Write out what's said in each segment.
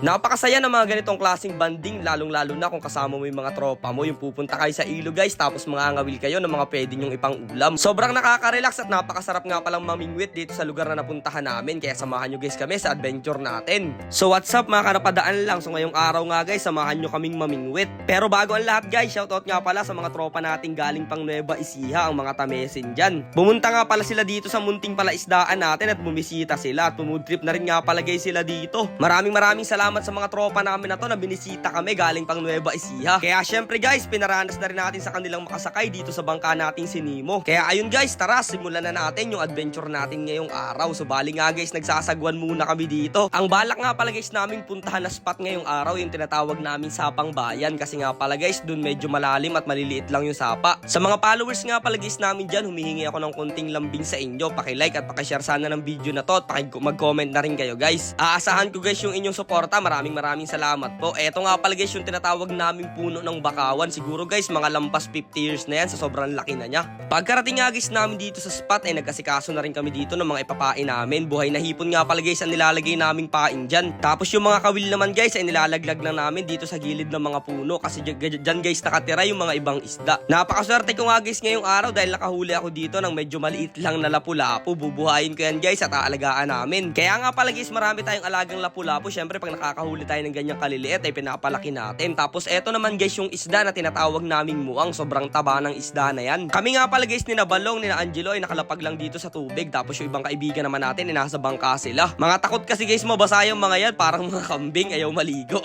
Napakasaya ng mga ganitong klaseng banding, lalong-lalo na kung kasama mo yung mga tropa mo, yung pupunta kayo sa ilog guys, tapos mangangawil kayo ng mga pwede nyong ipang ulam. Sobrang nakaka-relax at napakasarap nga palang mamingwit dito sa lugar na napuntahan namin, kaya samahan nyo guys kami sa adventure natin. So what's up mga kanapadaan lang, so ngayong araw nga guys, samahan nyo kaming mamingwit. Pero bago ang lahat guys, shoutout nga pala sa mga tropa nating galing pang Nueva Ecija, ang mga tamesin dyan. Pumunta nga pala sila dito sa munting palaisdaan natin at bumisita sila at pumood trip na rin nga pala guys sila dito. Maraming salamat sa mga tropa namin na to na binisita kami galing pang Nueva Ecija. Kaya syempre guys, pinaranas na rin natin sa kanilang makasakay dito sa bangka nating si Nemo. Kaya ayun guys, tara simulan na natin yung adventure natin ngayong araw. So bali nga guys, nagsasagwan muna kami dito. Ang balak nga pala guys namin puntahan na spot ngayong araw, yung tinatawag namin Sapang Bayan, kasi nga pala guys, dun medyo malalim at maliliit lang yung sapa. Sa mga followers nga pala guys namin dyan, humihingi ako ng konting lambing sa inyo. Paki-like at paki-share sana ng video na to at mag-comment na rin kayo guys. Aasahan ko guys yung inyong suporta. Maraming salamat po. Eto nga pala guys yung tinatawag naming puno ng bakawan. Siguro guys mga lampas 50 years na yan, sa sobrang laki na niya. Pagkarating nga guys namin dito sa spot ay nagkasikaso na rin kami dito ng mga ipapain namin. Buhay na hipon nga pala guys ang nilalagay naming pain dyan. Tapos yung mga kawil naman guys ay nilalaglag lang namin dito sa gilid ng mga puno, kasi dyan guys nakatira yung mga ibang isda. Napakaswerte ko nga guys ngayong araw dahil nakahuli ako dito ng medyo maliit lang na lapu-lapu. Bubuhayin ko yan guys at aalagaan namin. Kaya nga pala guys marami tayong alagang lapu-lapu. Syempre pag nakakahuli tayo ng ganyang kaliliit ay pinapalaki natin. Tapos eto naman guys yung isda na tinatawag naming muang. Sobrang taba ng isda na yan. Kami nga pala guys nina Balong, nina Angelo ay nakalapag lang dito sa tubig. Tapos yung ibang kaibigan naman natin ay nasa bangka sila. Mga takot kasi guys mabasa yung mga yan, parang mga kambing ayaw maligo.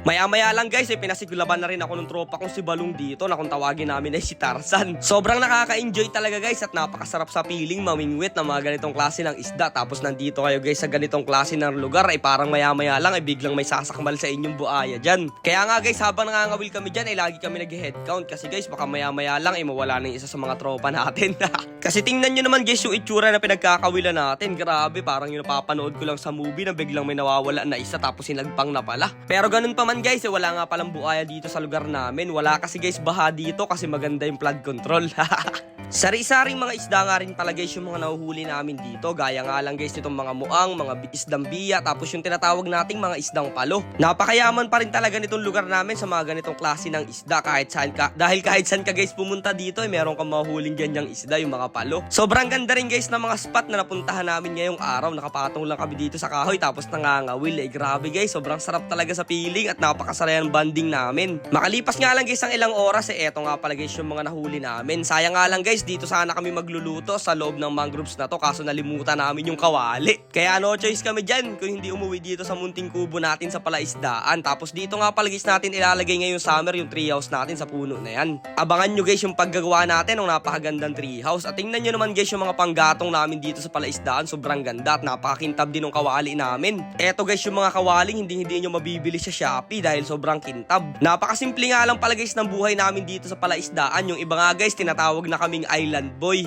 Maya-maya lang guys ay pinasiglaban na rin ako ng tropa kong si Balong dito na kung tawagin namin ay si Tarzan. Sobrang nakaka-enjoy talaga guys at napakasarap sa piling mamingwit ng mga ganitong klase ng isda. Tapos nandito kayo guys sa ganitong klase ng lugar ay parang maya-maya lang ay biglang may sasakmal sa inyong buaya dyan. Kaya nga guys, habang nangangawil kami dyan ay lagi kami nag-headcount, kasi guys baka maya-maya lang ay mawala ng isa sa mga tropa natin. Kasi tingnan nyo naman guys yung itsura na pinagkakawilan natin. Grabe, parang yung napapanood ko lang sa movie na biglang may nawawala na isa tapos sinagpang na pala. Pero ganun pa man guys, wala nga palang buaya dito sa lugar namin. Wala kasi guys baha dito kasi maganda yung flood control. Sari-saring mga isda nga rin pala guys yung mga nahuhuli namin dito. Gaya nga lang guys nitong mga muang, mga isdang biya, tapos yung tinatawag nating mga isdang palo. Napakayaman pa rin talaga nitong lugar namin sa mga ganitong klase ng isda kahit saan ka. Dahil kahit saan ka guys pumunta dito ay meron kang mahuhuling ganyang isda, yung mga palo. Sobrang ganda rin guys ng mga spot na napuntahan namin ngayong araw. Nakapatong lang kami dito sa kahoy tapos nangangawil. Grabe guys, sobrang sarap talaga sa feeling at napakasarap ng banding namin. Makalipas nga lang guys ang ilang oras eto nga pala guys yung mga nahuli namin. Sayang nga lang guys, dito sana kami magluluto sa loob ng mangroves na to, kaso nalimutan namin yung kawali. Kaya no choice kami dyan kung hindi umuwi dito sa munting kubo natin sa palaisdaan. Tapos dito nga pala guys natin ilalagay ngayong summer yung treehouse natin sa puno na yan. Abangan nyo guys yung paggagawa natin ng napakagandang treehouse. At tingnan nyo naman guys yung mga panggatong namin dito sa palaisdaan. Sobrang ganda at napakakintab din ng kawali namin. Eto guys yung mga kawaling hindi nyo mabibili sa Shopee dahil sobrang kintab. Napakasimple nga lang pala guys ng buhay namin dito sa palaisdaan. Yung iba nga guys tinatawag na kaming island boy.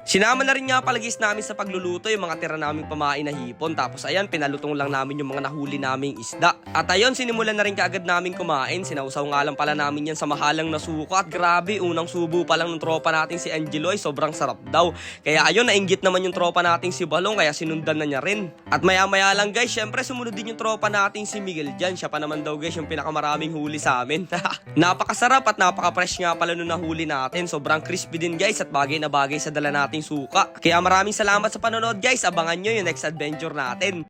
Sinama na rin nga pala guys namin sa pagluluto yung mga tira naming pamain na hipon. Tapos ayan, pinalutong lang namin yung mga nahuli naming isda. At ayun, sinimulan na rin kaagad namin kumain. Sinausaw nga lang pala namin yan sa mahalang na suka. At grabe, unang subo pa lang ng tropa nating si Angelo ay sobrang sarap daw. Kaya ayun, nainggit naman yung tropa nating si Balong, kaya sinundan na niya rin. At maya-maya lang guys, syempre sumunod din yung tropa nating si Miguel dyan. Siya pa naman daw guys yung pinakamaraming huli sa amin. Napakasarap at napaka-fresh nga pala nung nahuli natin. Sobrang crispy din guys at bagay na bagay sa dala nating suka. Kaya maraming salamat sa panonood guys. Abangan nyo yung next adventure natin.